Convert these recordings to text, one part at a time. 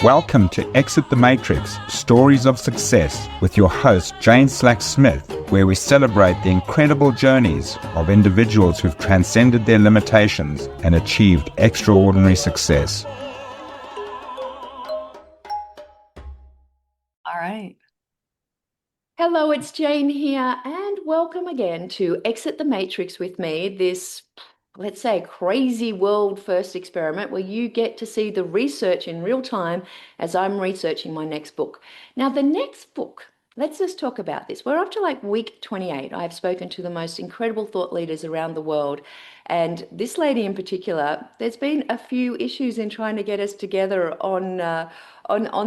Welcome to Exit the Matrix, Stories of Success with your host, Jane Slack-Smith, where we celebrate the incredible journeys of individuals who've transcended their limitations and achieved extraordinary success. All right. Hello, it's Jane here, and welcome again to Exit the Matrix with me, this, let's say, crazy world first experiment where you get to see the research in real time as I'm researching my next book. Now, the next book, let's just talk about this. We're up to like week 28. I've spoken to the most incredible thought leaders around the world. And this lady in particular, there's been a few issues in trying to get us together on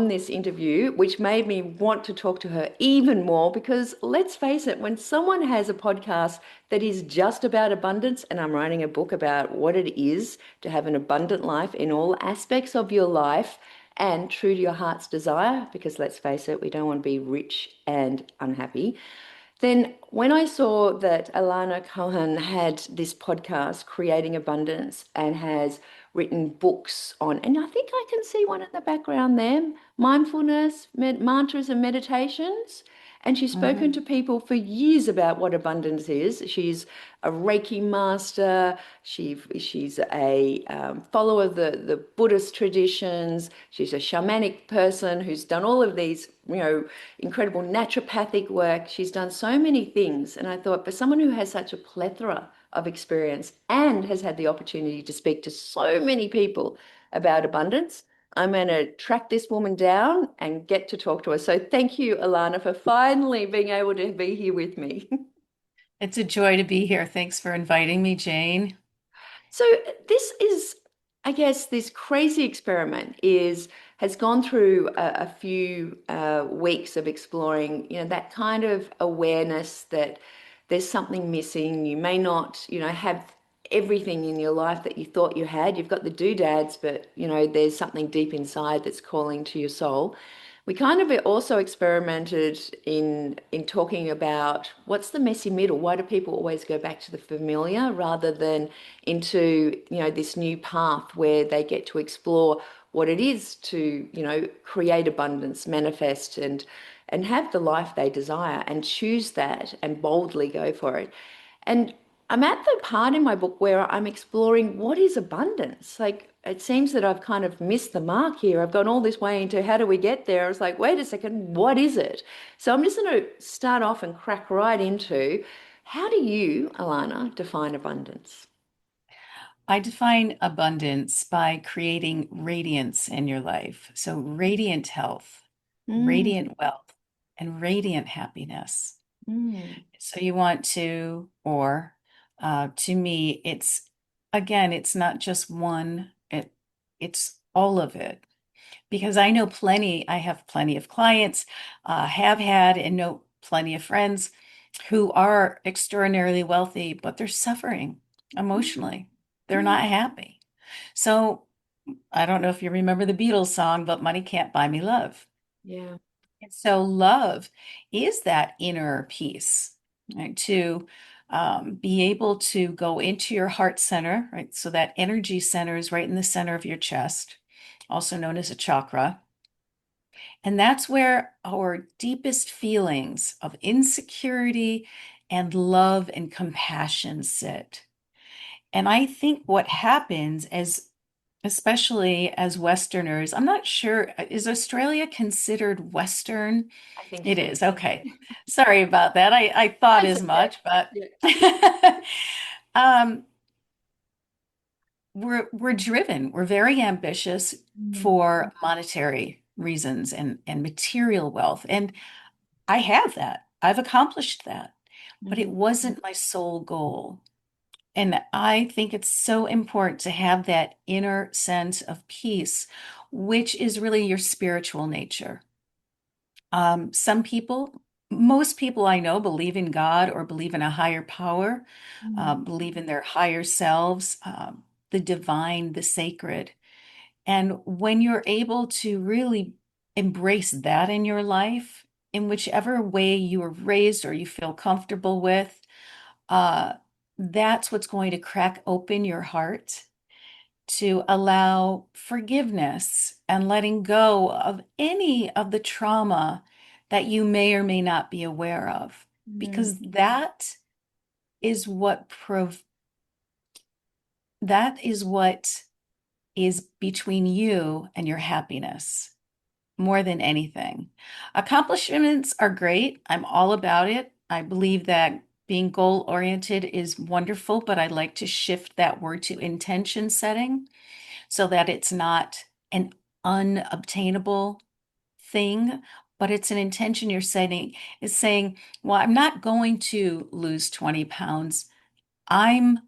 this interview, which made me want to talk to her even more because let's face it, when someone has a podcast that is just about abundance, and I'm writing a book about what it is to have an abundant life in all aspects of your life and true to your heart's desire, because let's face it, we don't want to be rich and unhappy. Then when I saw that Alana Cohen had this podcast, Creating Abundance, and has written books on, and I think I can see one in the background there, mindfulness, mantras and meditations. And she's spoken to people for years about what abundance is. She's a Reiki master. She's a follower of the Buddhist traditions. She's a shamanic person who's done all of these, incredible naturopathic work. She's done so many things. And I thought, for someone who has such a plethora of experience and has had the opportunity to speak to so many people about abundance, I'm going to track this woman down and get to talk to her. So thank you, Alana, for finally being able to be here with me. It's a joy to be here. Thanks for inviting me, Jane. So this is, I guess, this crazy experiment has gone through a few weeks of exploring, that kind of awareness that there's something missing. You may not, have everything in your life that you thought you had. You've got the doodads, but there's something deep inside that's calling to your soul. We kind of also experimented in talking about what's the messy middle. Why do people always go back to the familiar rather than into, this new path where they get to explore what it is to, create abundance, manifest and have the life they desire and choose that and boldly go for it. And I'm at the part in my book where I'm exploring what is abundance. Like, it seems that I've kind of missed the mark here. I've gone all this way into how do we get there? I was like, wait a second, what is it? So I'm just going to start off and crack right into, how do you, Alana, define abundance? I define abundance by creating radiance in your life. So, radiant health, Mm, radiant wealth, and radiant happiness. mm, So, you want to, or to me, it's not just one, it's all of it. Because I have plenty of clients, have had and know plenty of friends who are extraordinarily wealthy, but they're suffering emotionally. They're mm. not happy. So I don't know if you remember the Beatles song, but money can't buy me love. Yeah. And so love is that inner peace, right? To be able to go into your heart center, right? So that energy center is right in the center of your chest, also known as a chakra. And that's where our deepest feelings of insecurity and love and compassion sit. And I think what happens is, especially as Westerners, I'm not sure, is Australia considered Western? I think It so. is. Okay. Sorry about that. I thought That's as okay. much, but Yeah. um, we're driven. We're very ambitious Mm, for monetary reasons and material wealth. And I have that. I've accomplished that, but it mhm. wasn't my sole goal. And I think it's so important to have that inner sense of peace, which is really your spiritual nature. Some people, most people I know believe in God or believe in a higher power, Mm, believe in their higher selves, the divine, the sacred. And when you're able to really embrace that in your life, in whichever way you were raised or you feel comfortable with, uh, that's what's going to crack open your heart to allow forgiveness and letting go of any of the trauma that you may or may not be aware of, Mm. because is what prov that is what is between you and your happiness more than anything. Accomplishments are great. I'm all about it. I believe that being goal oriented is wonderful, but I like to shift that word to intention setting so that it's not an unobtainable thing, but it's an intention you're setting, is saying, well, I'm not going to lose 20 pounds. I'm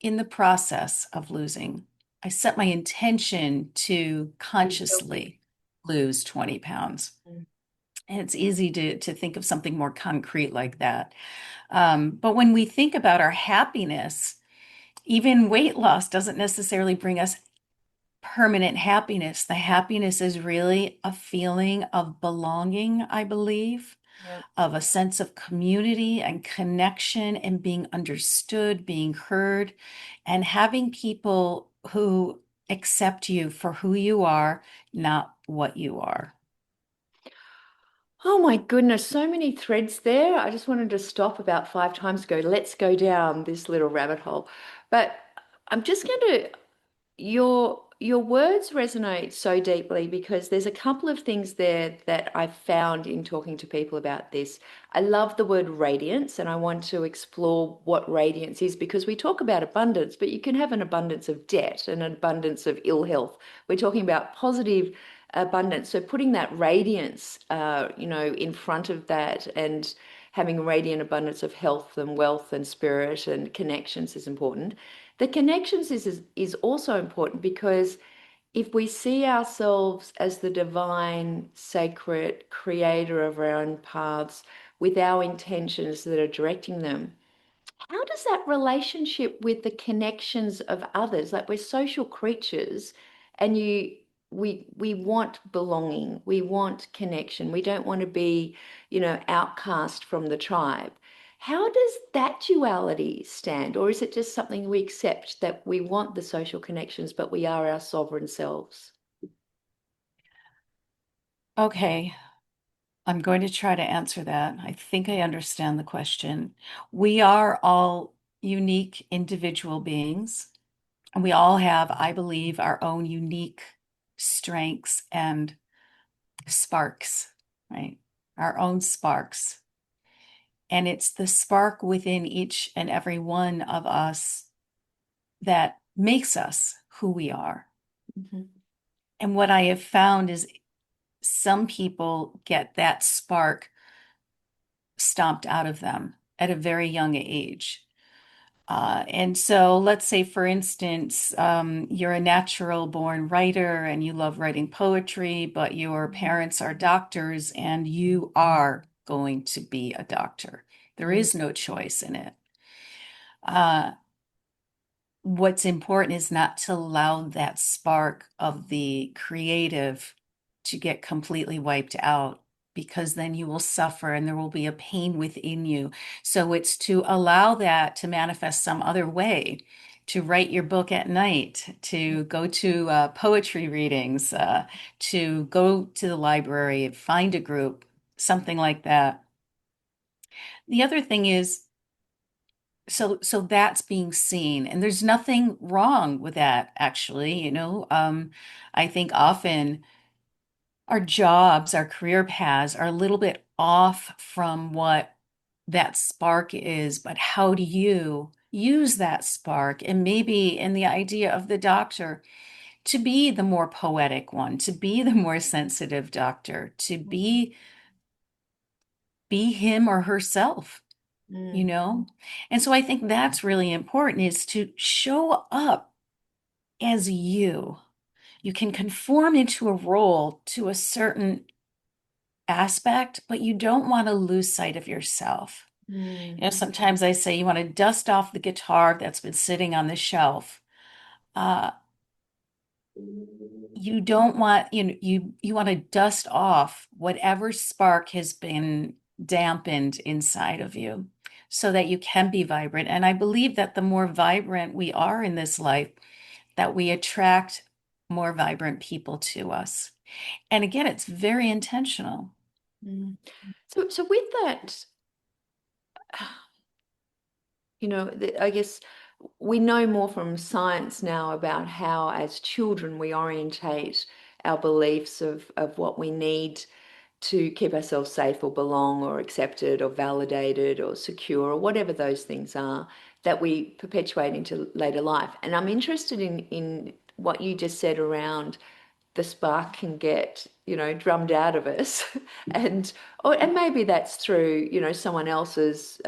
in the process of losing. I set my intention to consciously lose 20 pounds. Mm. And it's easy to think of something more concrete like that. But when we think about our happiness, even weight loss doesn't necessarily bring us permanent happiness. The happiness is really a feeling of belonging, I believe, Yep. of a sense of community and connection and being understood, being heard, and having people who accept you for who you are, not what you are. Oh my goodness, so many threads there. I just wanted to stop about 5 times ago. Let's go down this little rabbit hole. But I'm just going to your words resonate so deeply because there's a couple of things there that I've found in talking to people about this. I love the word radiance, and I want to explore what radiance is because we talk about abundance, but you can have an abundance of debt and an abundance of ill health. We're talking about positive abundance. So putting that radiance, in front of that and having radiant abundance of health and wealth and spirit and connections is important. The connections is also important because if we see ourselves as the divine, sacred creator of our own paths with our intentions that are directing them, how does that relationship with the connections of others? Like we're social creatures and we want belonging, we want connection. We don't want to be, outcast from the tribe. How does that duality stand? Or is it just something we accept that we want the social connections, but we are our sovereign selves? Okay, I'm going to try to answer that. I think I understand the question. We are all unique individual beings, and we all have, I believe, our own unique strengths and sparks, right? Our own sparks. And it's the spark within each and every one of us that makes us who we are. Mhm. And what I have found is some people get that spark stomped out of them at a very young age. And so let's say, for instance, you're a natural born writer and you love writing poetry, but your parents are doctors and you are going to be a doctor. There Mm. is no choice in it. Uh, what's important is not to allow that spark of the creative to get completely wiped out, because then you will suffer and there will be a pain within you. So it's to allow that to manifest some other way, to write your book at night, to go to poetry readings, to go to the library, find a group, something like that. The other thing is, so that's being seen, and there's nothing wrong with that, actually. I think often our jobs, our career paths are a little bit off from what that spark is, but how do you use that spark? And maybe in the idea of the doctor, to be the more poetic one, to be the more sensitive doctor, to be him or herself, you Mm. know? And so I think that's really important, is to show up as you. You can conform into a role to a certain aspect, but you don't want to lose sight of yourself. Mm. Sometimes I say you want to dust off the guitar that's been sitting on the shelf. Uh, you don't want, you want to dust off whatever spark has been dampened inside of you so that you can be vibrant. And I believe that the more vibrant we are in this life, that we attract more vibrant people to us. And again, it's very intentional. Mm. So with that, I guess we know more from science now about how, as children, we orientate our beliefs of what we need to keep ourselves safe or belong or accepted or validated or secure or whatever those things are that we perpetuate into later life. And I'm interested in what you just said around the spark can get, drummed out of us. And maybe that's through, someone else's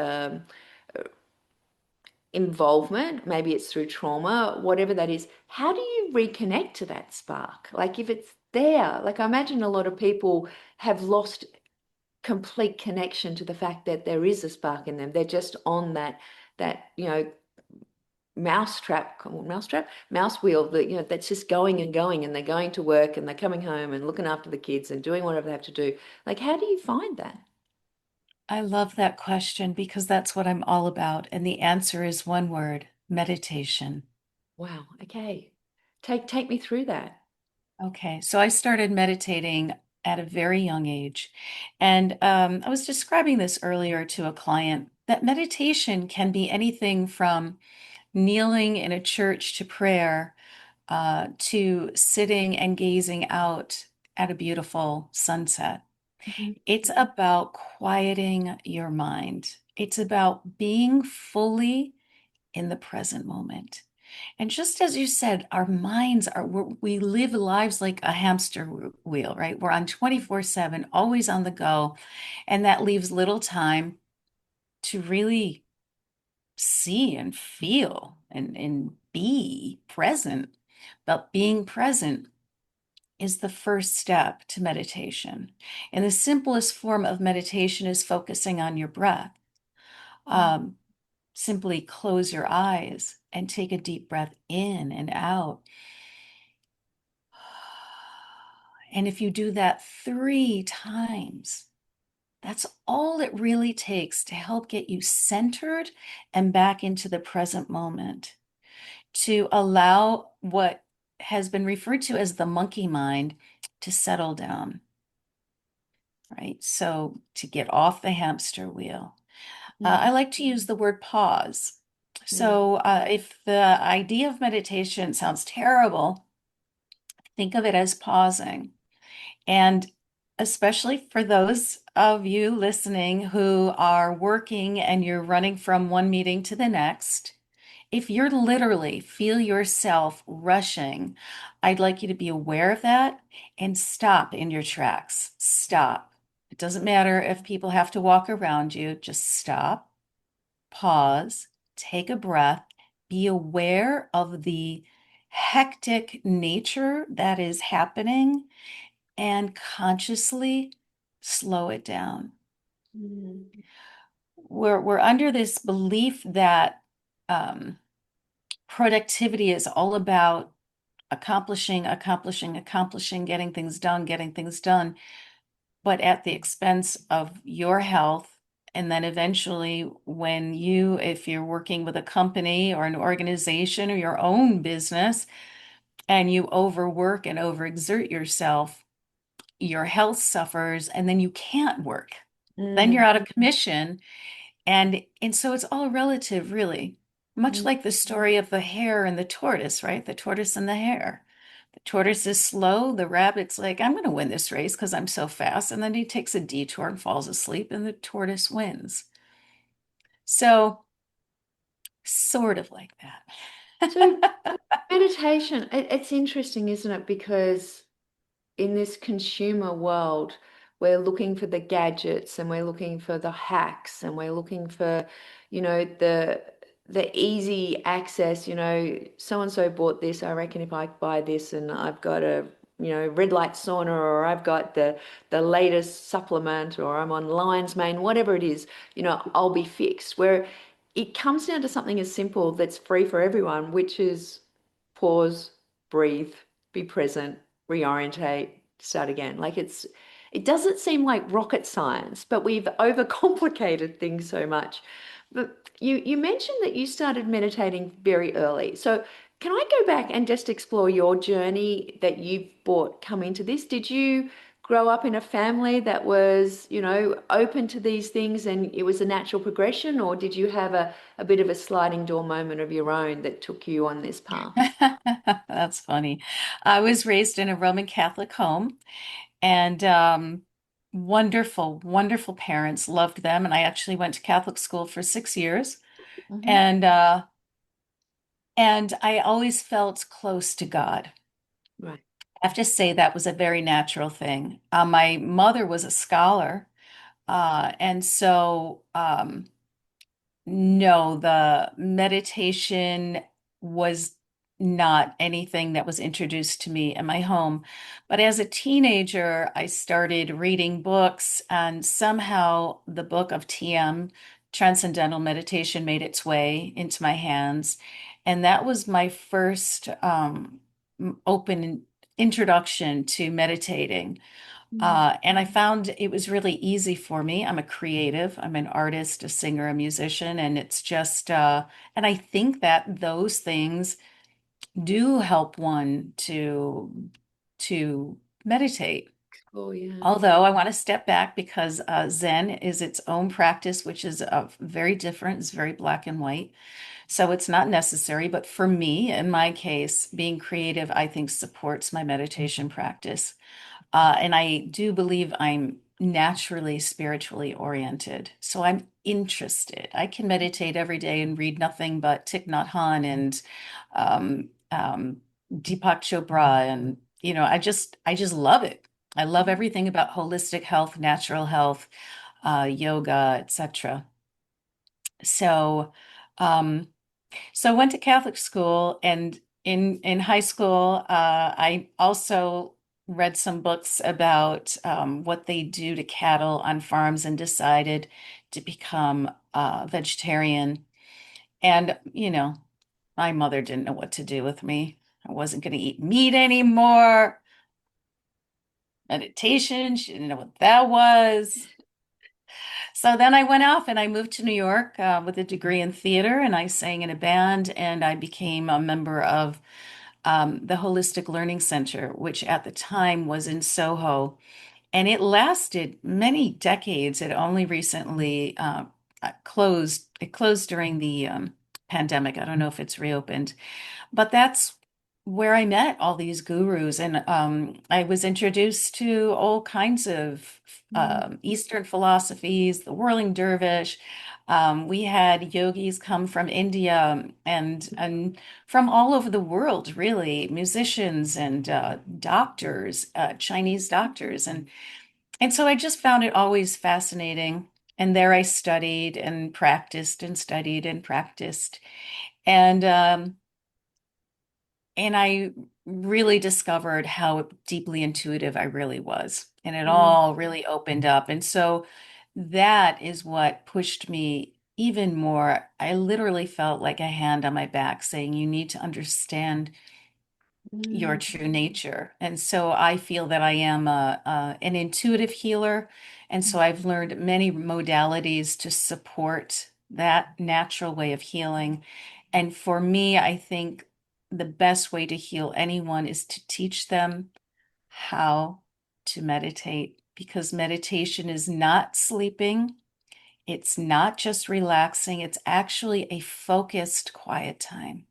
involvement, maybe it's through trauma, whatever that is. How do you reconnect to that spark? Like if it's there, like I imagine a lot of people have lost complete connection to the fact that there is a spark in them. They're just on that mouse wheel that, that's just going and going, and they're going to work and they're coming home and looking after the kids and doing whatever they have to do. Like, how do you find that? I love that question because that's what I'm all about. And the answer is one word: meditation. Wow. Okay. Take me through that. Okay, so I started meditating at a very young age. And I was describing this earlier to a client that meditation can be anything from kneeling in a church to prayer, to sitting and gazing out at a beautiful sunset. Mhm. It's about quieting your mind. It's about being fully in the present moment. And just as you said, our minds we live lives like a hamster wheel, right? We're on 24/7, always on the go. And that leaves little time to really see and feel and be present. But being present is the first step to meditation. And the simplest form of meditation is focusing on your breath. Um, Simply close your eyes and take a deep breath in and out. And if you do that 3 times, that's all it really takes to help get you centered and back into the present moment, to allow what has been referred to as the monkey mind to settle down, right? So to get off the hamster wheel. I like to use the word pause. Mm. So if the idea of meditation sounds terrible, think of it as pausing. And especially for those of you listening who are working and you're running from one meeting to the next, if you're literally feel yourself rushing, I'd like you to be aware of that and stop in your tracks. Stop. It doesn't matter if people have to walk around you, just stop, pause, take a breath, be aware of the hectic nature that is happening, and consciously slow it down. Mm. We're under this belief that um, productivity is all about accomplishing, accomplishing, accomplishing, getting things done, but at the expense of your health. And then eventually, if you're working with a company or an organization or your own business, and you overwork and overexert yourself, your health suffers, and then you can't work. Then Mm. you're out of commission. And so it's all relative, really. Much Mm. like the story of the hare and the tortoise, right? The tortoise and the hare. The tortoise is slow. The rabbit's like, I'm going to win this race because I'm so fast. And then he takes a detour and falls asleep, and the tortoise wins. So, sort of like So that. meditation, it's interesting, isn't it? Because in this consumer world, we're looking for the gadgets and we're looking for the hacks and we're looking for, the easy access, so and so bought this. I reckon if I buy this and I've got a, red light sauna, or I've got the latest supplement, or I'm on lion's mane, whatever it is, I'll be fixed. Where it comes down to something as simple that's free for everyone, which is pause, breathe, be present, reorientate, start again. Like it doesn't seem like rocket science, but we've overcomplicated things so much. But you mentioned that you started meditating very early. So Can I go back and just explore your journey that you've brought come into this? Did you grow up in a family that was, open to these things and it was a natural progression, or did you have a bit of a sliding door moment of your own that took you on this path? That's funny. I was raised in a Roman Catholic home, and wonderful, wonderful parents, loved them. And I actually went to Catholic school for 6 years. Hmm. And I always felt close to God. Right. I have to say that was a very natural thing. My mother was a scholar, and so no, the meditation was not anything that was introduced to me in my home. But as a teenager, I started reading books, and somehow the book of TM, Transcendental Meditation, made its way into my hands. And that was my first open introduction to meditating. And I found it was really easy for me. I'm a creative, I'm an artist, a singer, a musician, and it's just, and I think that those things do help one to meditate. Oh, yeah. Although I want to step back because Zen is its own practice, which is very different, it's very black and white. So it's not necessary. But for me, in my case, being creative, I think supports my meditation practice. And I do believe I'm naturally spiritually oriented. So I'm interested. I can meditate every day and read nothing but Thich Nhat Hanh and um, um, Deepak Chopra. And, I just love it. I love everything about holistic health, natural health, yoga, etc. So, um, so I went to Catholic school, and in high school, I also read some books about what they do to cattle on farms and decided to become vegetarian. And, my mother didn't know what to do with me. I wasn't going to eat meat anymore. Meditation, she didn't know what that was. So then I went off and I moved to New York with a degree in theater, and I sang in a band, and I became a member of the Holistic Learning Center, which at the time was in Soho. And it lasted many decades. It only recently closed. It closed during the pandemic. I don't know if it's reopened. But that's where I met all these gurus, and I was introduced to all kinds of Mm. Eastern philosophies, the whirling dervish. We had yogis come from India and from all over the world, really, musicians and doctors, Chinese doctors, and so I just found it always fascinating. And there I studied and practiced and studied and practiced. And and I really discovered how deeply intuitive I really was. And it Mm. all really opened up. And so that is what pushed me even more. I literally felt like a hand on my back saying, you need to understand your Mm. true nature. And so I feel that I am an intuitive healer. And so I've learned many modalities to support that natural way of healing. And for me, I think the best way to heal anyone is to teach them how to meditate, because meditation is not sleeping. It's not just relaxing. It's actually a focused, quiet time.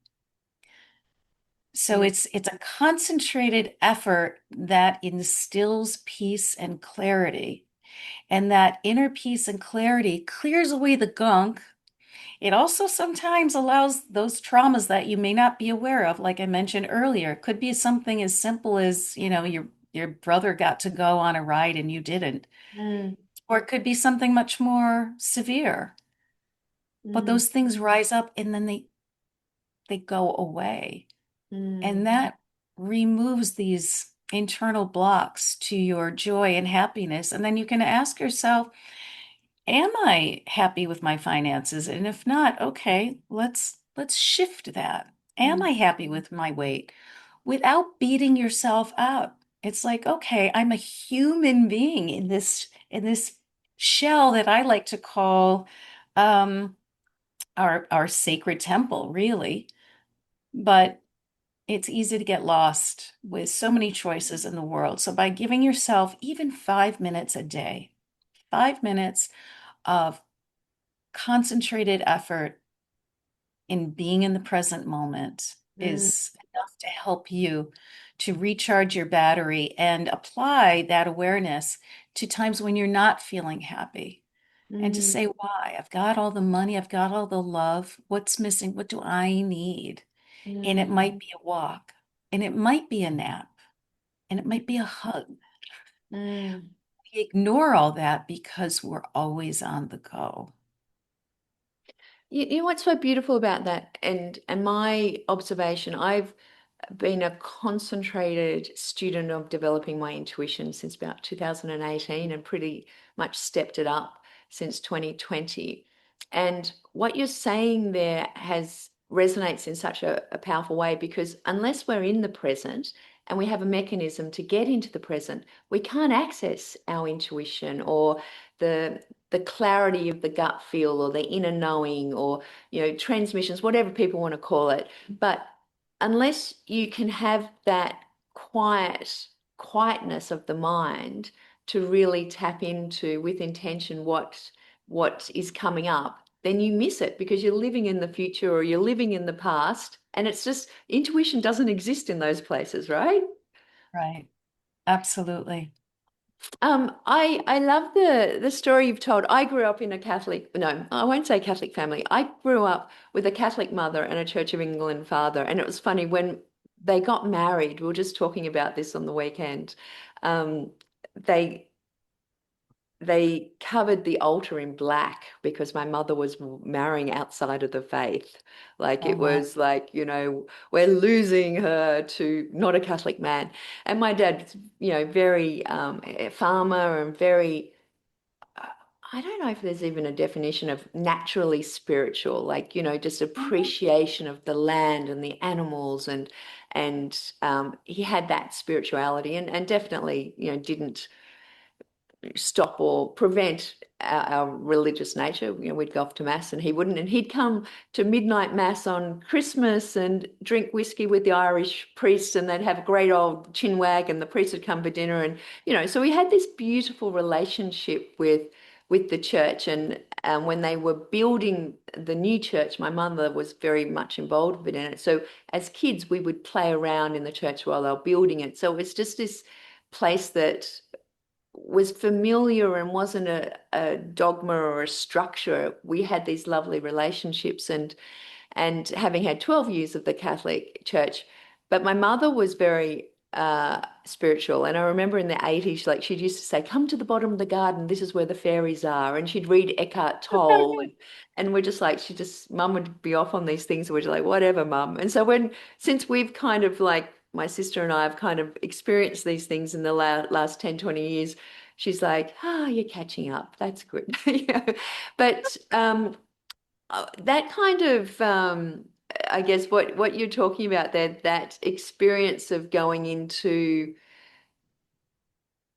So Yeah. it's a concentrated effort that instills peace and clarity. And that inner peace and clarity clears away the gunk. It also sometimes allows those traumas that you may not be aware of, like I mentioned earlier. It could be something as simple as, your brother got to go on a ride and you didn't. Mm. Or it could be something much more severe. But Mm. those things rise up and then they go away. Mm. And that removes these internal blocks to your joy and happiness. And then you can ask yourself, am I happy with my finances? And if not, okay, let's shift that. Am Mm. I happy with my weight? Without beating yourself up. It's like, okay, I'm a human being in this shell that I like to call um our sacred temple, really. But it's easy to get lost with so many choices in the world. So by giving yourself even 5 minutes a day, 5 minutes of concentrated effort in being in the present moment Mm, is enough to help you to recharge your battery and apply that awareness to times when you're not feeling happy. And to mm, say, why? I've got all the money, I've got all the love. What's missing? What do I need? And it mm, might be a walk, and it might be a nap, and it might be a hug. mm. We ignore all that because we're always on the go. You know what's so beautiful about that, and my observation, I've been a concentrated student of developing my intuition since about 2018 and pretty much stepped it up since 2020. And what you're saying there has resonates in such a powerful way because unless we're in the present and we have a mechanism to get into the present, we can't access our intuition or the clarity of the gut feel or the inner knowing or transmissions, whatever people want to call it. But unless you can have that quietness of the mind to really tap into with intention what is coming up, then you miss it because you're living in the future or you're living in the past, and it's just intuition doesn't exist in those places, right? Right. Absolutely. I love the story you've told. I grew up in a Catholic, no, I won't say Catholic family. I grew up with a Catholic mother and a Church of England father. And it was funny when they got married, we were just talking about this on the weekend. Um, they they covered the altar in black because my mother was marrying outside of the faith. Like Oh, it wow. was like, we're losing her to not a Catholic man. And my dad, very a farmer and very, uh, I don't know if there's even a definition of naturally spiritual, like, just Mhm. appreciation of the land and the animals and he had that spirituality and definitely, didn't stop or prevent our religious nature. We'd go off to mass and he wouldn't, and he'd come to midnight mass on Christmas and drink whiskey with the Irish priests, and they'd have a great old chinwag, and the priest would come for dinner, and so we had this beautiful relationship with the church. And when they were building the new church, my mother was very much involved in it. So as kids, we would play around in the church while they were building it. So it was just this place that was familiar and wasn't a dogma or a structure. We had these lovely relationships and having had 12 years of the Catholic Church. But my mother was very spiritual. And I remember in the 80s, like she'd used to say, come to the bottom of the garden, this is where the fairies are. And she'd read Eckhart Tolle. And we're just like, mum would be off on these things. And we're just like, whatever, mum. And so since we've kind of like, my sister and I have kind of experienced these things in the last 10, 20 years, she's like, you're catching up. That's good. But that kind of I guess what you're talking about there, that experience of going into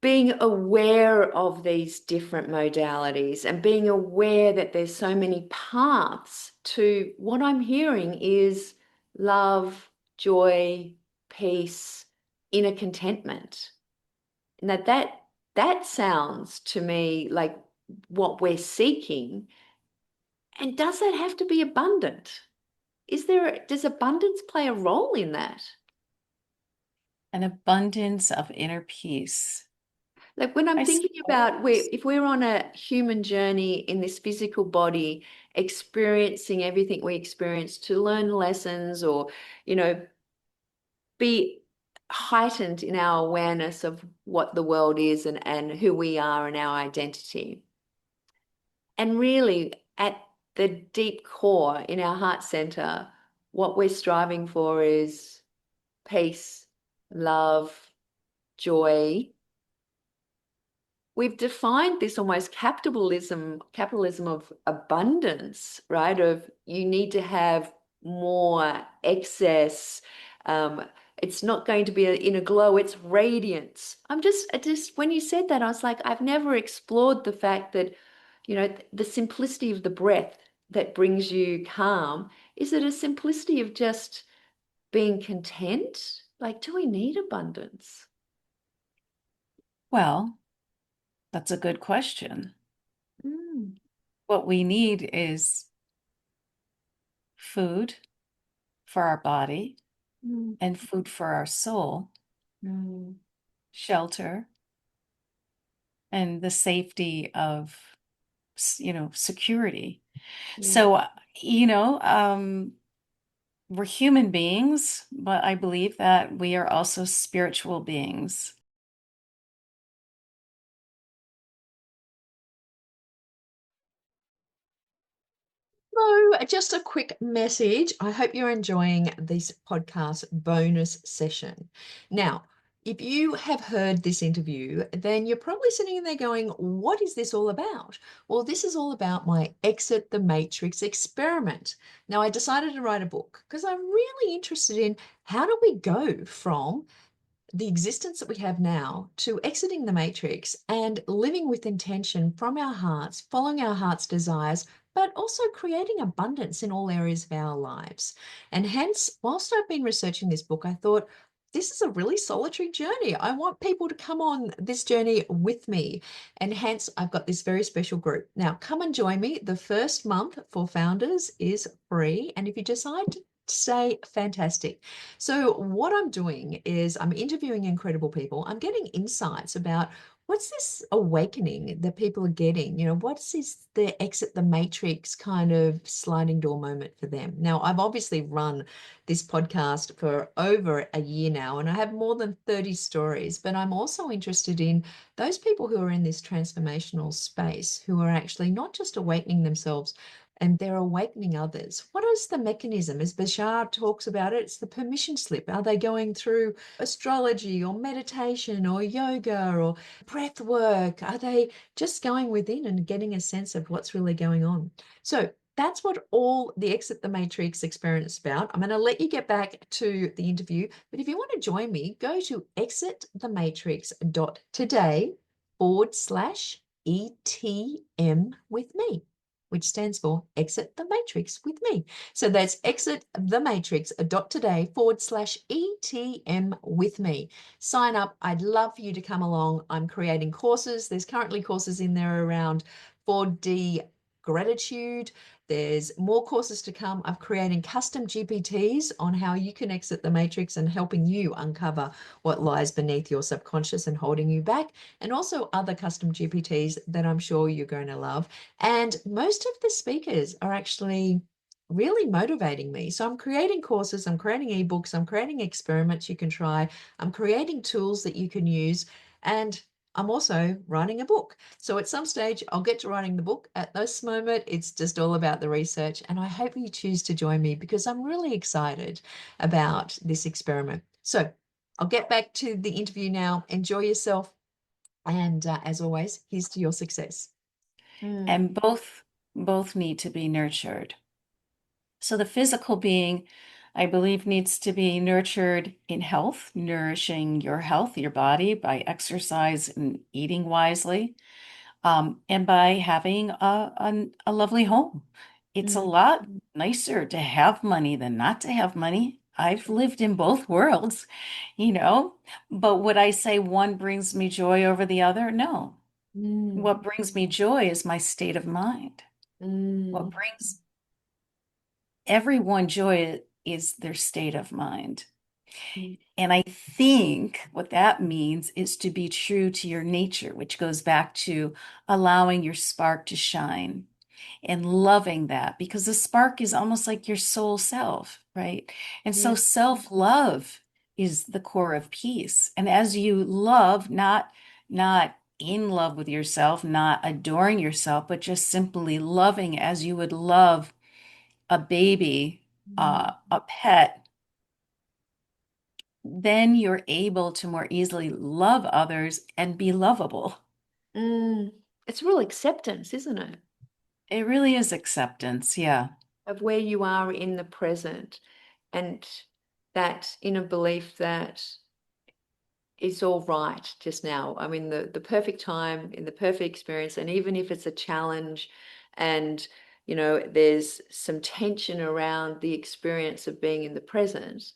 being aware of these different modalities and being aware that there's so many paths to what I'm hearing is love, joy, peace, inner contentment. And that sounds to me like what we're seeking. And does that have to be abundant? Does abundance play a role in that? An abundance of inner peace. Like when I'm I thinking about suppose. if we're on a human journey in this physical body, experiencing everything we experience to learn lessons or, you know, be heightened in our awareness of what the world is and who we are and our identity. And really, at the deep core in our heart center, what we're striving for is peace, love, joy. We've defined this almost capitalism of abundance, right? Of you need to have more excess. Um, it's not going to be in a glow, it's radiance. When you said that, I was like, I've never explored the fact that, the simplicity of the breath that brings you calm. Is it a simplicity of just being content? Like, do we need abundance? Well, that's a good question. Mm, What we need is food for our body mm, and food for our soul, mm, shelter, and the safety of, security. yeah. So, we're human beings, but I believe that we are also spiritual beings. So, just a quick message. I hope you're enjoying this podcast bonus session. Now, if you have heard this interview, then you're probably sitting there going, what is this all about? Well, this is all about my Exit the Matrix experiment. Now, I decided to write a book because I'm really interested in how do we go from the existence that we have now to exiting the matrix and living with intention from our hearts, following our heart's desires, but also creating abundance in all areas of our lives. And hence, whilst I've been researching this book, I thought, this is a really solitary journey. I want people to come on this journey with me. And hence, I've got this very special group. Now, come and join me. The first month for founders is free. And if you decide to stay, fantastic. So, what I'm doing is I'm interviewing incredible people. I'm getting insights about what's this awakening that people are getting? What's this the exit the matrix kind of sliding door moment for them? Now, I've obviously run this podcast for over a year now, and I have more than 30 stories, but I'm also interested in those people who are in this transformational space who are actually not just awakening themselves, and they're awakening others. What is the mechanism? As Bashar talks about it, it's the permission slip. Are they going through astrology or meditation or yoga or breath work? Are they just going within and getting a sense of what's really going on? So that's what all the Exit the Matrix experience is about. I'm going to let you get back to the interview, but if you want to join me, go to exitthematrix.today/ETM with me, which stands for Exit the Matrix with me. So that's exitthematrix.today/ETM with me. Sign up. I'd love for you to come along. I'm creating courses. There's currently courses in there around 4D gratitude. There's more courses to come. I'm creating custom GPTs on how you can exit the matrix and helping you uncover what lies beneath your subconscious and holding you back, and also other custom GPTs that I'm sure you're going to love. And most of the speakers are actually really motivating me. So I'm creating courses, I'm creating ebooks, I'm creating experiments you can try, I'm creating tools that you can use, and I'm also writing a book. So at some stage, I'll get to writing the book. At this moment, it's just all about the research. And I hope you choose to join me because I'm really excited about this experiment. So I'll get back to the interview now. Enjoy yourself. And as always, here's to your success. And both need to be nurtured. So the physical being, I believe, needs to be nurtured in health, nourishing your health, your body by exercise and eating wisely, and by having a lovely home. It's a lot nicer to have money than not to have money. I've lived in both worlds, you know, but would I say one brings me joy over the other? No. Mm, What brings me joy is my state of mind. What mm, brings everyone joy is their state of mind. mm, And I think what that means is to be true to your nature, which goes back to allowing your spark to shine and loving that, because the spark is almost like your soul self, right? And so yeah. self-love is the core of peace. And as you love, not in love with yourself, not adoring yourself, but just simply loving as you would love a baby, Mm, a pet, then you're able to more easily love others and be lovable. mm. It's real acceptance, isn't it? It really is acceptance. Yeah. Of where you are in the present and that inner belief that it's all right just now. I mean, the perfect time in the perfect experience, and even if it's a challenge and there's some tension around the experience of being in the present,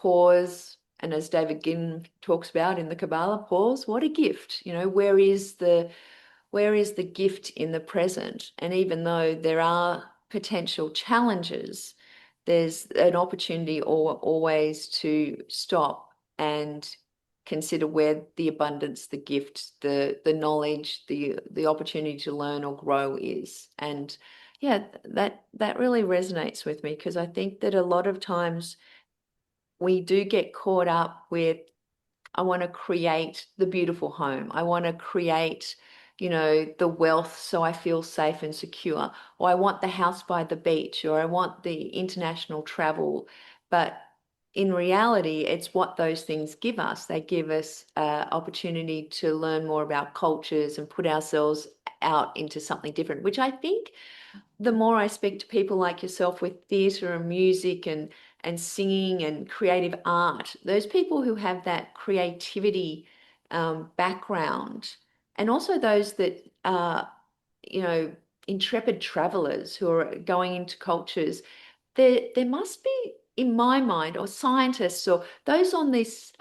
pause. And as David Ginn talks about in the Kabbalah, pause, what a gift. Where is the gift in the present? And even though there are potential challenges, there's an opportunity always to stop and consider where the abundance, the gift, the knowledge, the opportunity to learn or grow is. And yeah, that really resonates with me, because I think that a lot of times we do get caught up with, I want to create the beautiful home. I want to create, the wealth so I feel safe and secure. Or I want the house by the beach, or I want the international travel. But in reality, it's what those things give us. They give us opportunity to learn more about cultures and put ourselves out into something different, which I think the more I speak to people like yourself with theatre and music and singing and creative art, those people who have that creativity background, and also those that are, you know, intrepid travelers who are going into cultures, there must be, in my mind, or scientists or those on this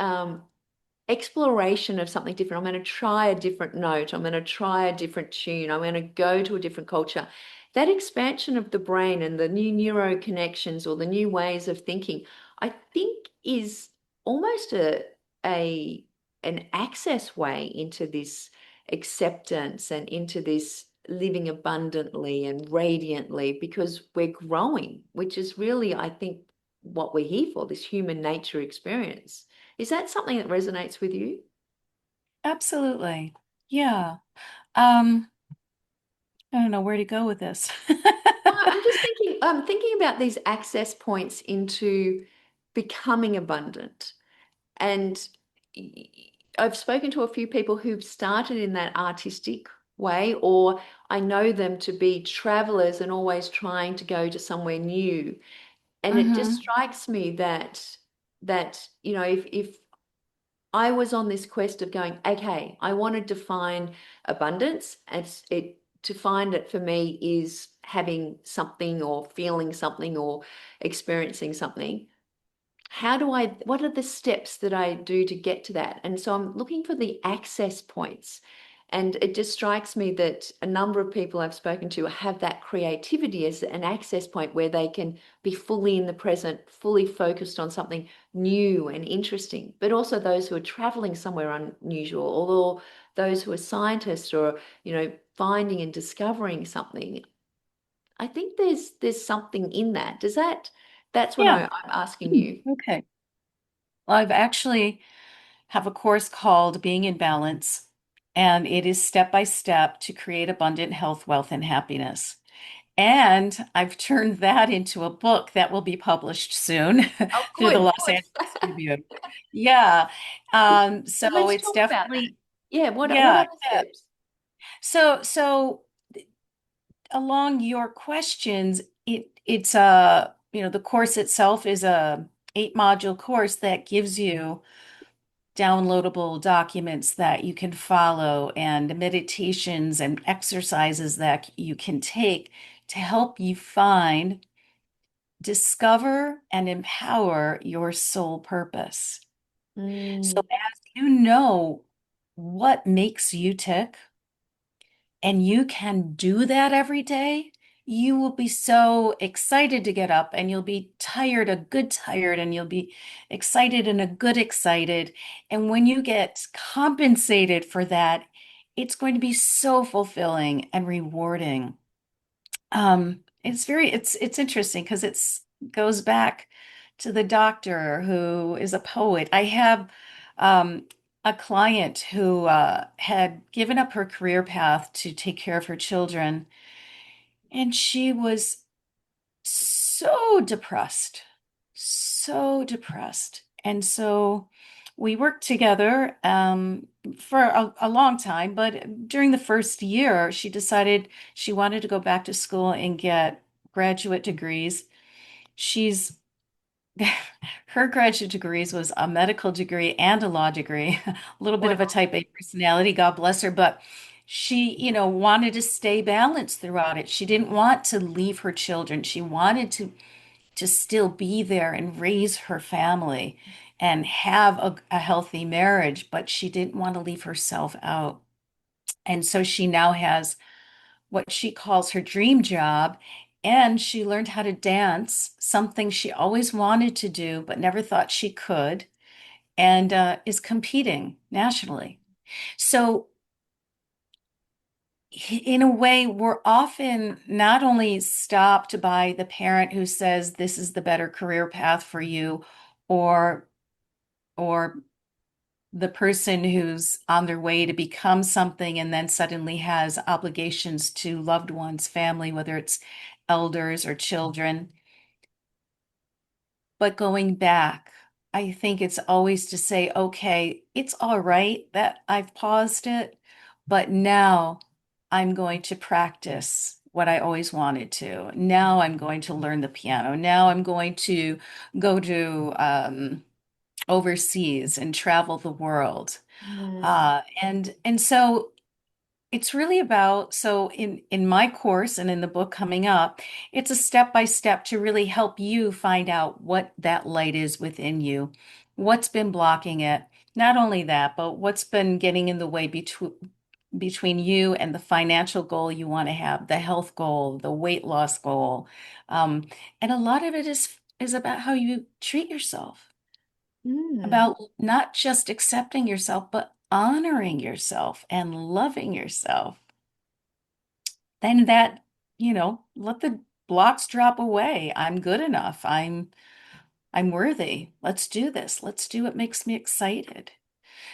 exploration of something different. I'm going to try a different note. I'm going to try a different tune. I'm going to go to a different culture. That expansion of the brain and the new neuro connections or the new ways of thinking, I think is almost a an access way into this acceptance and into this living abundantly and radiantly, because we're growing, which is really, I think, what we're here for, this human nature experience. Is that something that resonates with you? Absolutely. Yeah. Um, I don't know where to go with this. I'm just thinking about these access points into becoming abundant. And I've spoken to a few people who've started in that artistic way, or I know them to be travelers and always trying to go to somewhere new. And it just Hmm. strikes me that if I was on this quest of going, okay, I want to define abundance. To find it for me is having something or feeling something or experiencing something. What are the steps that I do to get to that? And so I'm looking for the access points. And it just strikes me that a number of people I've spoken to have that creativity as an access point where they can be fully in the present, fully focused on something new and interesting. But also those who are traveling somewhere unusual, or those who are scientists or, finding and discovering something. I think there's something in that. That's what Yeah. I'm asking you. Okay. Well, I've actually have a course called Being in Balance, and it is step by step to create abundant health, wealth, and happiness. And I've turned that into a book that will be published soon Oh, through the good, Los good. Angeles Tribune. Yeah. So Let's it's talk about that. definitely, Yeah, what yeah, are the yeah. steps? So along your questions, the course itself is a 8 module course that gives you downloadable documents that you can follow and meditations and exercises that you can take to help you find, discover, and empower your soul purpose. So Mm, as you know what makes you tick, and you can do that every day, you will be so excited to get up, and you'll be tired, a good tired, and you'll be excited and a good excited. And when you get compensated for that, it's going to be so fulfilling and rewarding. It's interesting because it's goes back to the doctor who is a poet. I have um, a client who had given up her career path to take care of her children, and she was so depressed, so depressed. And so we worked together for a long time, but during the first year, she decided she wanted to go back to school and get graduate degrees. She's Her graduate degrees was a medical degree and a law degree, a little bit of a wow. type A personality, God bless her, but she, wanted to stay balanced throughout it. She didn't want to leave her children. She wanted to to still be there and raise her family and have a healthy marriage, but she didn't want to leave herself out. And so she now has what she calls her dream job. And she learned how to dance, something she always wanted to do, but never thought she could, and is competing nationally. So, in a way, we're often not only stopped by the parent who says this is the better career path for you, or or the person who's on their way to become something and then suddenly has obligations to loved ones, family, whether it's elders or children. But going back, I think it's always to say, okay, it's all right that I've paused it, but now I'm going to practice what I always wanted to. Now I'm going to learn the piano. Now I'm going to go to overseas and travel the world. Yes. And so it's really about, so in my course and in the book coming up, it's a step by step to really help you find out what that light is within you, what's been blocking it. Not only that, but what's been getting in the way between you and the financial goal you want to have, the health goal, the weight loss goal. Um, and a lot of it is about how you treat yourself, Mm. about not just accepting yourself, but honoring yourself and loving yourself. Then that, let the blocks drop away. I'm good enough. I'm worthy. Let's do this. Let's do what makes me excited.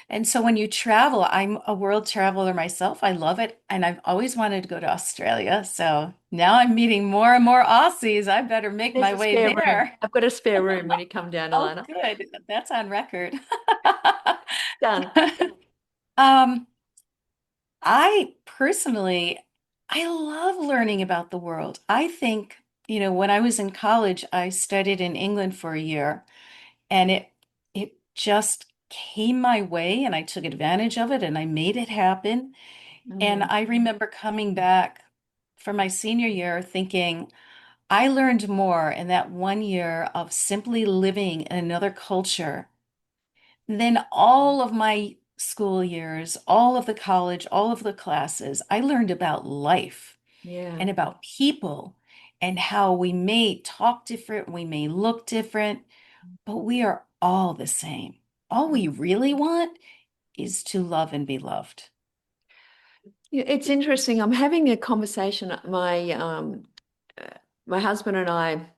And so when you travel, I'm a world traveler myself. I love it. And I've always wanted to go to Australia. So now I'm meeting more and more Aussies. I better make There's my a way spare room. there. I've got a spare room when you come down, Oh, Alana. good. That's on record. Done. Um, I personally, I love learning about the world. I think, when I was in college, I studied in England for a year, and it just came my way, and I took advantage of it, and I made it happen. And Mm. I remember coming back for my senior year thinking, I learned more in that 1 year of simply living in another culture than all of my school years, all of the college, all of the classes. I learned about life Yeah. and about people and how we may talk different, we may look different, but we are all the same. All we really want is to love and be loved. Yeah, it's interesting. I'm having a conversation. Uh, my husband and I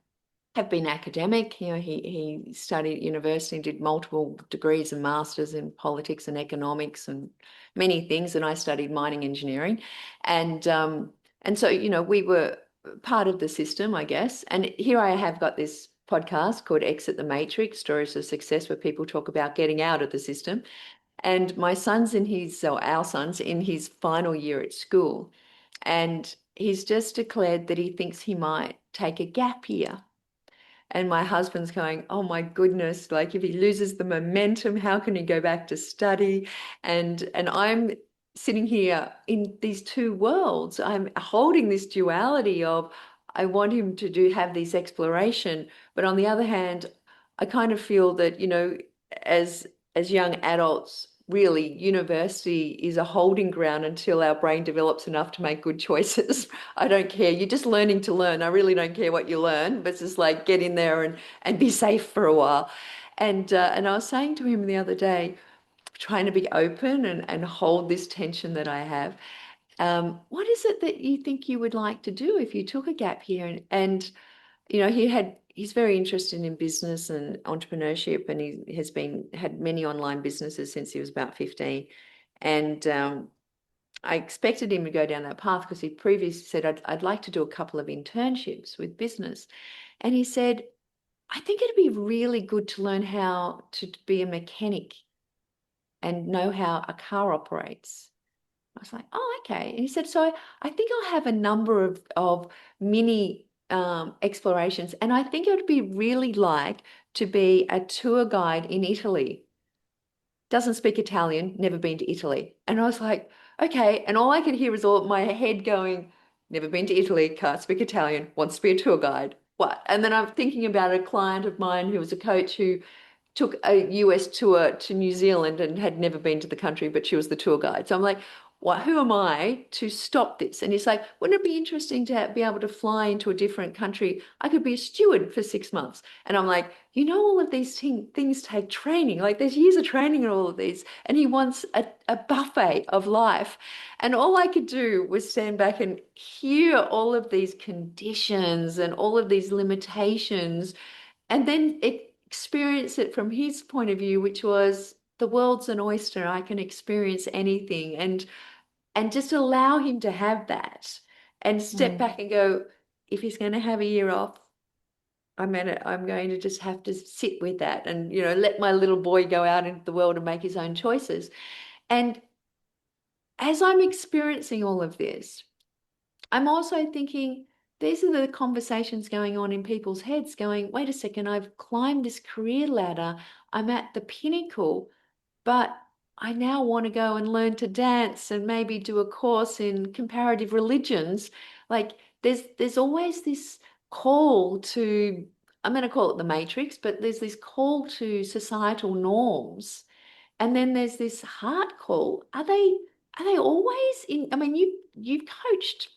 have been academic. He studied at university, did multiple degrees and masters in politics and economics and many things. And I studied mining engineering, and so we were part of the system, I guess. And here I have got this podcast called Exit the Matrix: Stories of Success, where people talk about getting out of the system. And my son's or our son's in his final year at school, and he's just declared that he thinks he might take a gap year. And my husband's going, oh my goodness, like if he loses the momentum, how can he go back to study? And I'm sitting here in these two worlds. I'm holding this duality of I want him to have this exploration, but on the other hand, I kind of feel that, as young adults, really university is a holding ground until our brain develops enough to make good choices. I don't care. You're just learning to learn. I really don't care what you learn, but it's just like get in there and be safe for a while. And I was saying to him the other day, trying to be open and hold this tension that I have. What is it that you think you would like to do if you took a gap year? And he's very interested in business and entrepreneurship, and he has had many online businesses since he was about 15. And I expected him to go down that path because he previously said, I'd like to do a couple of internships with business. And he said, I think it'd be really good to learn how to be a mechanic and know how a car operates. I was like, oh, okay. And he said, so I think I'll have a number of mini explorations. And I think it would be really like to be a tour guide in Italy. Doesn't speak Italian, never been to Italy. And I was like, okay. And all I could hear was all my head going, never been to Italy, can't speak Italian, wants to be a tour guide. what? And then I'm thinking about a client of mine who was a coach who took a US tour to New Zealand and had never been to the country, but she was the tour guide. So I'm like, what, who am I to stop this? And he's like, wouldn't it be interesting to be able to fly into a different country? I could be a steward for 6 months. And I'm like, all of these things take training. Like there's years of training in all of these. And he wants a buffet of life. And all I could do was stand back and hear all of these conditions and all of these limitations and then experience it from his point of view, which was the world's an oyster. I can experience anything, and just allow him to have that, and step Mm. back and go, if he's going to have a year off, I'm going to just have to sit with that, and let my little boy go out into the world and make his own choices. And as I'm experiencing all of this, I'm also thinking these are the conversations going on in people's heads going, wait a second, I've climbed this career ladder. I'm at the pinnacle, but I now want to go and learn to dance and maybe do a course in comparative religions. Like there's always this call to, I'm going to call it the matrix, but there's this call to societal norms. And then there's this heart call. Are they always in? I mean, you've coached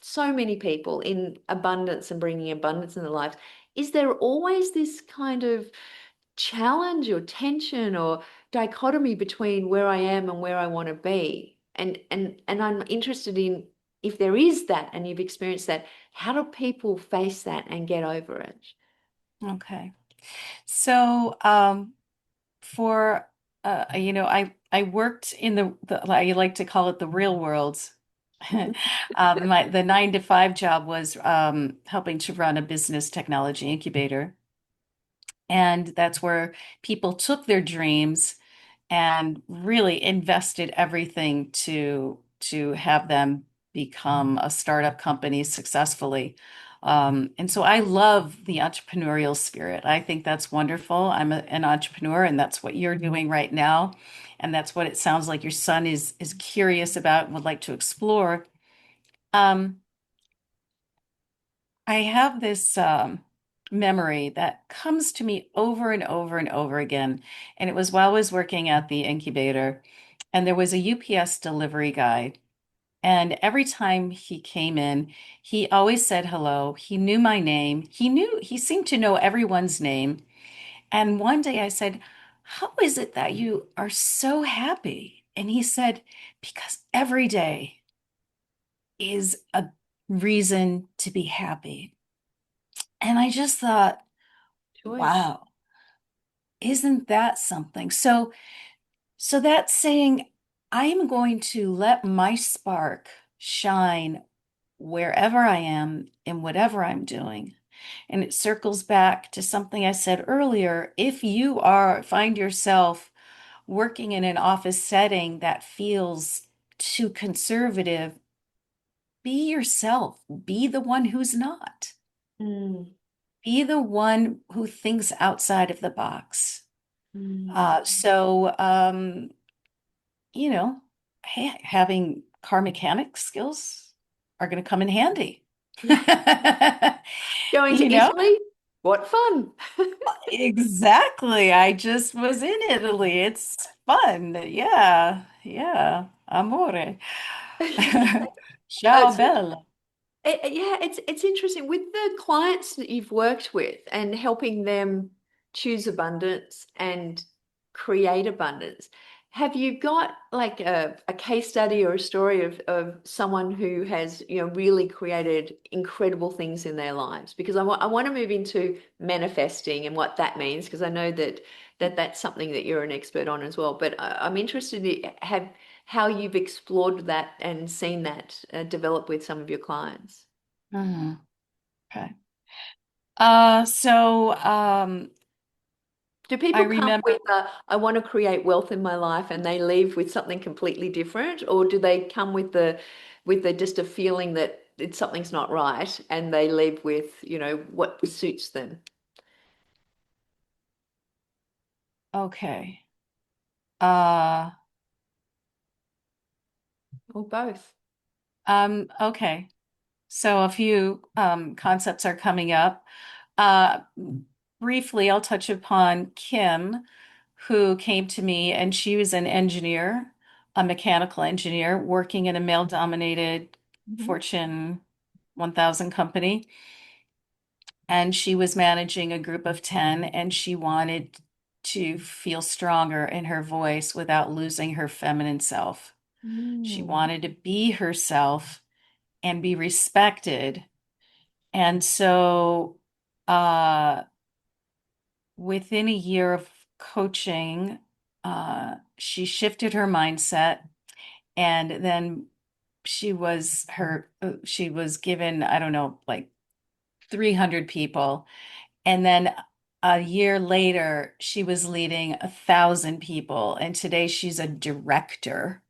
so many people in abundance and bringing abundance in their lives. Is there always this kind of challenge or tension or dichotomy between where I am and where I want to be? And I'm interested in, if there is that and you've experienced that, how do people face that and get over it? Okay. So, for I worked in the I like to call it the real world. The 9 to 5 job was helping to run a business technology incubator. And that's where people took their dreams and really invested everything to have them become a startup company successfully. And so I love the entrepreneurial spirit. I think that's wonderful. An entrepreneur, and that's what you're doing right now. And that's what it sounds like your son is curious about and would like to explore. Um, I have this memory that comes to me over and over and over again. And it was while I was working at the incubator, and there was a UPS delivery guy. And every time he came in, he always said hello. He knew my name. He seemed to know everyone's name. And one day I said, how is it that you are so happy? And he said, because every day is a reason to be happy. And I just thought, Choice. wow, isn't that something? So that's saying I am going to let my spark shine wherever I am in whatever I'm doing. And it circles back to something I said earlier. If you find yourself working in an office setting that feels too conservative, be yourself. Be the one who's not. Mm, Be the one who thinks outside of the box. mm. So, you know, having car mechanic skills are going to come in handy. Going You to know, Italy? What fun. exactly. I just was in Italy. It's fun. Yeah, yeah. Amore. Ciao, So bella. yeah, it's interesting with the clients that you've worked with and helping them choose abundance and create abundance. Have you got like a case study or a story of someone who has, really created incredible things in their lives? Because I want to move into manifesting and what that means, because I know that's something that you're an expert on as well. But I'm interested in how you've explored that and seen that develop with some of your clients. Mhm. Okay. So Do I people come remember, with I want to create wealth in my life and they leave with something completely different, or do they come with the just a feeling that something's not right and they leave with, what suits them, okay. Uh, or both? okay. So a few concepts are coming up. Uh, Briefly, I'll touch upon Kim, who came to me, and she was an engineer, a mechanical engineer, working in a male-dominated Mhm. Fortune 1000 company. And she was managing a group of 10, and she wanted to feel stronger in her voice without losing her feminine self. She Mm. wanted to be herself and be respected. And so, uh, within a year of coaching, she shifted her mindset, and then she was given, I don't know, like 300 people. And then a year later, she was leading 1,000 people. And today she's a director.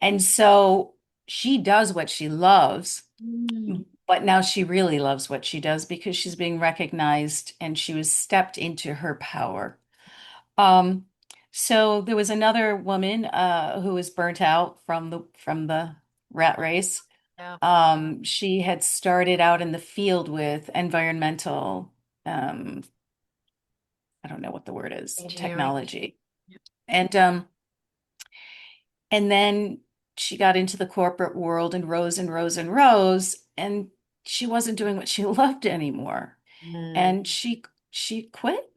And so she does what she loves, Mm. but now she really loves what she does because she's being recognized and she was stepped into her power. Um, so there was another woman who was burnt out from the rat race. Yeah. She had started out in the field with environmental, um, I don't know what the word is, Engineering. technology. And and then she got into the corporate world and rose and rose and rose, and she wasn't doing what she loved anymore. Mm. And she quit.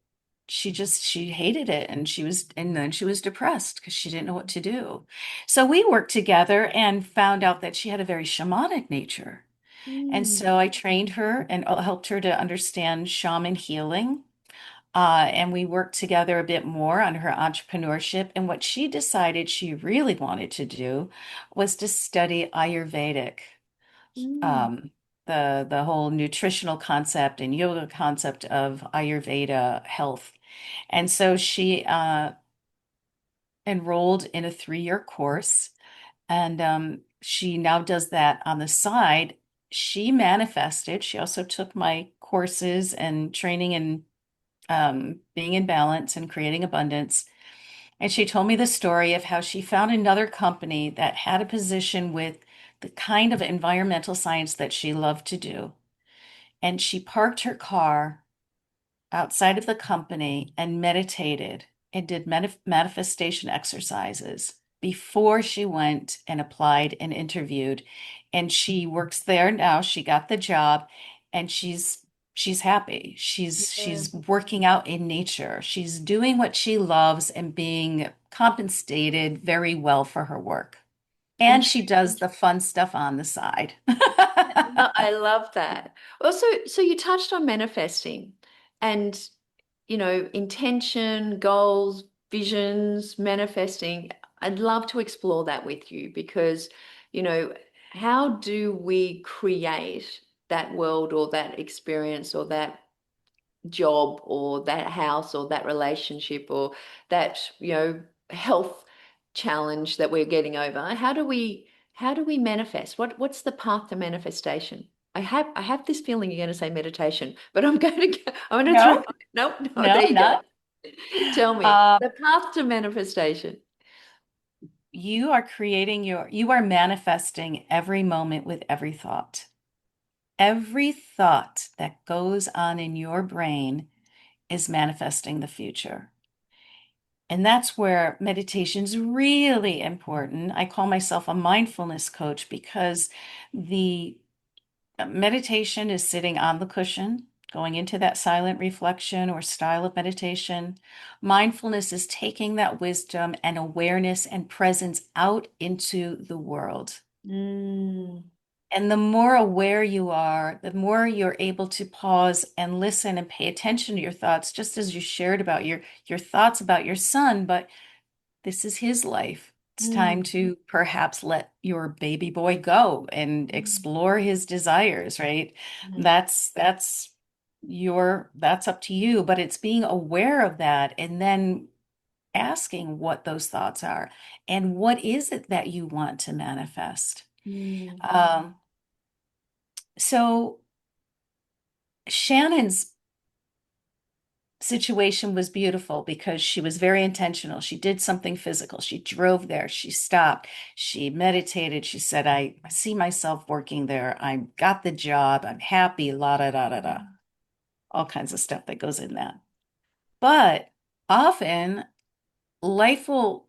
She hated it, and then she was depressed because she didn't know what to do. So we worked together and found out that she had a very shamanic nature. And Mm. so I trained her and helped her to understand shaman healing. And we worked together a bit more on her entrepreneurship. And what she decided she really wanted to do was to study Ayurvedic, Mm. um, the whole nutritional concept and yoga concept of Ayurveda health. And so she enrolled in a 3-year course, and she now does that on the side. She manifested. She also took my courses and training in being in balance and creating abundance. And she told me the story of how she found another company that had a position with the kind of environmental science that she loved to do. And she parked her car outside of the company and meditated and did manifestation exercises before she went and applied and interviewed. And she works there now. She got the job, and she's happy. Yeah. She's working out in nature. She's doing what she loves and being compensated very well for her work. And And she does the fun stuff on the side. I love that. Also, so you touched on manifesting and, intention, goals, visions, manifesting. I'd love to explore that with you because, you know, how do we create that world or that experience or that job or that house or that relationship or that, health challenge that we're getting over? How do we manifest? What's the path to manifestation? I have this feeling you're going to say meditation, but I'm going to throw No, it. Nope, no, no, there I'm you go. not. Tell me Uh, the path to manifestation. you are manifesting every moment with every thought. Every thought that goes on in your brain is manifesting the future. And that's where meditation is really important. I call myself a mindfulness coach because the meditation is sitting on the cushion, going into that silent reflection or style of meditation. Mindfulness is taking that wisdom and awareness and presence out into the world. Mm, And the more aware you are, the more you're able to pause and listen and pay attention to your thoughts, just as you shared about your thoughts about your son, but this is his life. It's time mm, to perhaps let your baby boy go and mm, explore his desires, right? mm, That's up to you, but it's being aware of that and then asking what those thoughts are and what is it that you want to manifest. mm, Um, so Shannon's situation was beautiful because she was very intentional. She did something physical. She drove there. She stopped. She meditated. She said, I see myself working there. I got the job. I'm happy, la da da da da. All kinds of stuff that goes in that. But often life will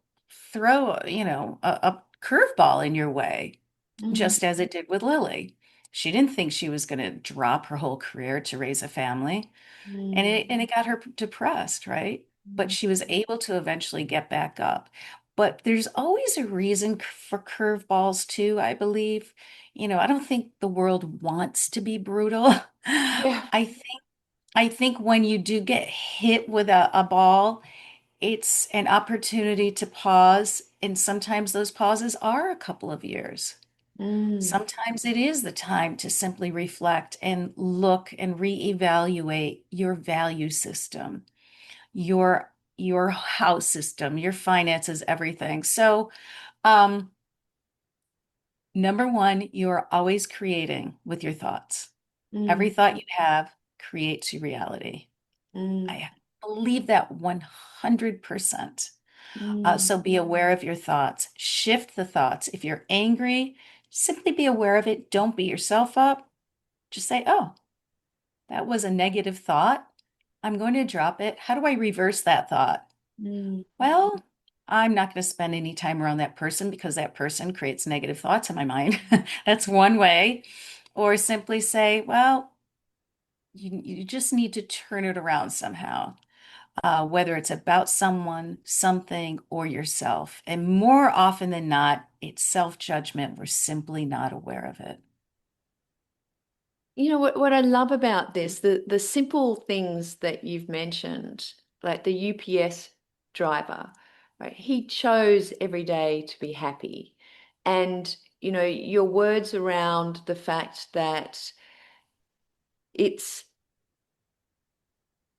throw, a curveball in your way, Mm, just as it did with Lily. She didn't think she was going to drop her whole career to raise a family, and mm, it got her depressed, right? But mm. she was able to eventually get back up. But there's always a reason for curveballs too, I believe. I don't think the world wants to be brutal. Yeah. I think when you do get hit with a ball, it's an opportunity to pause, and sometimes those pauses are a couple of years. Mm, Sometimes it is the time to simply reflect and look and reevaluate your value system, your house system, your finances, everything. So, um, number one, you are always creating with your thoughts. Every mm, thought you have creates your reality. mm, I believe that 100%. mm, So be aware of your thoughts. Shift the thoughts. If you're angry, simply be aware of it. Don't beat yourself up. Just say, oh, that was a negative thought. I'm going to drop it. How do I reverse that thought? mm, Well, I'm not going to spend any time around that person because that person creates negative thoughts in my mind. That's one way. Or simply say, well, you just need to turn it around somehow, whether it's about someone, something, or yourself. And more often than not, it's self-judgment. We're simply not aware of it. You know what I love about this, the simple things that you've mentioned, like the UPS driver, right? He chose every day to be happy. And, your words around the fact that it's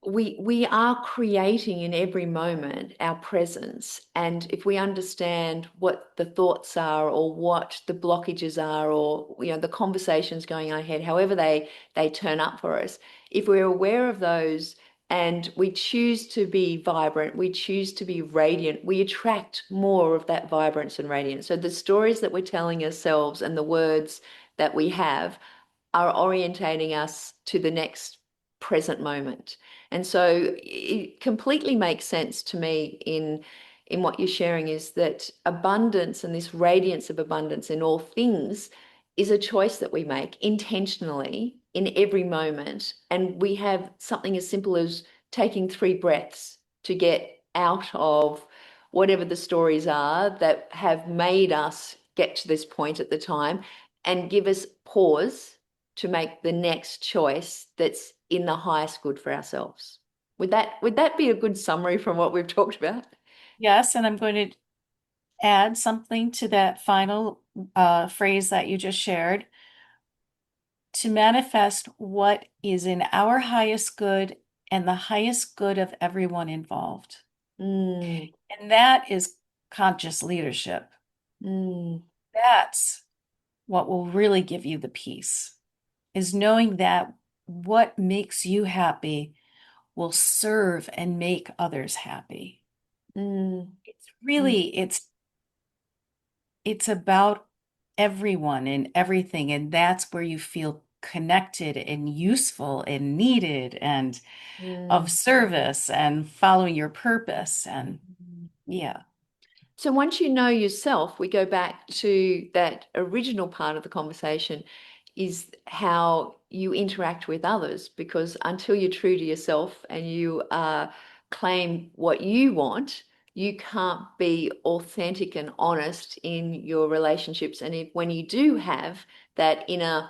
we are creating in every moment our presence, and if we understand what the thoughts are or what the blockages are, or the conversations going on ahead, however they turn up for us, if we're aware of those and we choose to be vibrant, we choose to be radiant, we attract more of that vibrance and radiance. So the stories that we're telling ourselves and the words that we have are orientating us to the next present moment. And so it completely makes sense to me in what you're sharing, is that abundance and this radiance of abundance in all things is a choice that we make intentionally in every moment. And we have something as simple as taking 3 breaths to get out of whatever the stories are that have made us get to this point at the time, and give us pause to make the next choice that's in the highest good for ourselves. Would that be a good summary from what we've talked about? Yes, and I'm going to add something to that final phrase that you just shared. To manifest what is in our highest good and the highest good of everyone involved. Mm, And that is conscious leadership. mm, That's what will really give you the peace, is knowing that what makes you happy will serve and make others happy. mm, It's really, it's about everyone and everything, and that's where you feel connected and useful and needed and of mm, service and following your purpose. And mm. yeah, So once you know yourself, we go back to that original part of the conversation, is how you interact with others. Because until you're true to yourself and you claim what you want, you can't be authentic and honest in your relationships. And when you do have that inner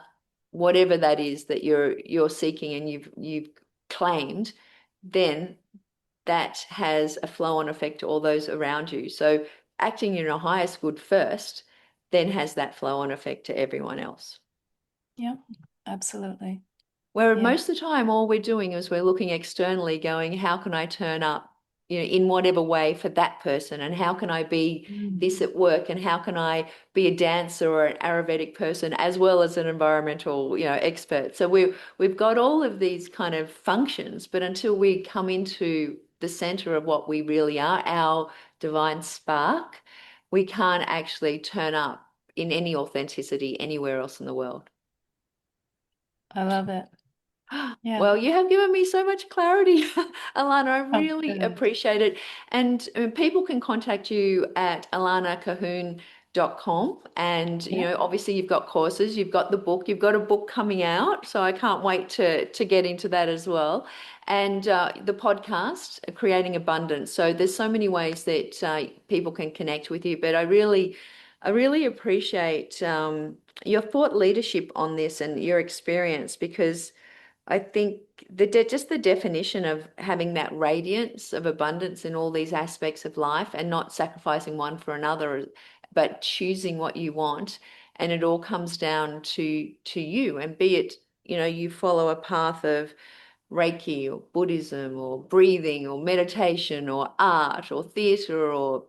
whatever that is that you're seeking and you've claimed, then that has a flow-on effect to all those around you. So acting in your highest good first then has that flow-on effect to everyone else. yeah, absolutely. Where Yeah. most of the time, all we're doing is we're looking externally going, how can I turn up, in whatever way for that person, and how can I be this at work, and how can I be a dancer or an Ayurvedic person as well as an environmental, expert. So we've got all of these kind of functions, but until we come into the center of what we really are, our divine spark, we can't actually turn up in any authenticity anywhere else in the world. I love it. Yeah. Well, you have given me so much clarity, Alana. I Oh, really good. appreciate it. And people can contact you at alanacahoon.com. And, Yeah. obviously you've got courses, you've got the book, you've got a book coming out. So I can't wait to get into that as well. And the podcast, Creating Abundance. So there's so many ways that people can connect with you. But I really appreciate your thought leadership on this and your experience, because I think just the definition of having that radiance of abundance in all these aspects of life, and not sacrificing one for another, but choosing what you want. And it all comes down to you, and be it, you follow a path of Reiki or Buddhism or breathing or meditation or art or theatre, or,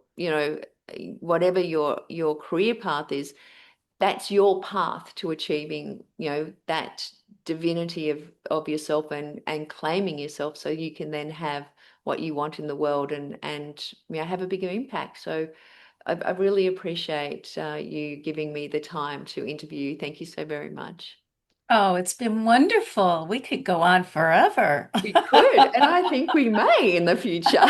whatever your career path is, that's your path to achieving, that divinity of yourself, and claiming yourself, so you can then have what you want in the world, and have a bigger impact. So I really appreciate you giving me the time to interview you. Thank you so very much. Oh, it's been wonderful. We could go on forever. We could, and I think we may in the future.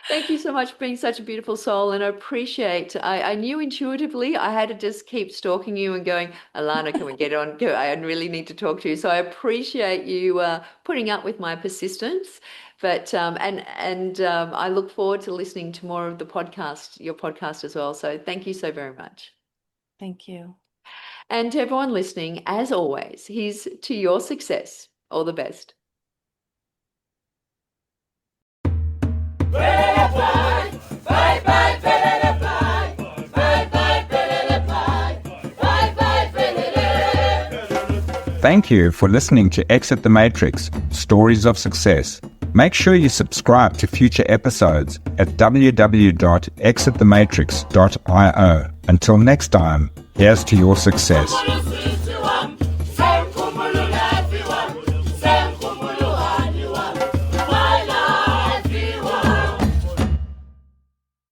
Thank you so much for being such a beautiful soul, and I appreciate, I knew intuitively I had to just keep stalking you and going, Alana, can we get on? I really need to talk to you. So I appreciate you putting up with my persistence. But I look forward to listening to more of your podcast as well. So thank you so very much. Thank you. And to everyone listening, as always, here's to your success. All the best. Thank you for listening to Exit the Matrix, Stories of Success. Make sure you subscribe to future episodes at www.exitthematrix.io. Until next time, here's to your success.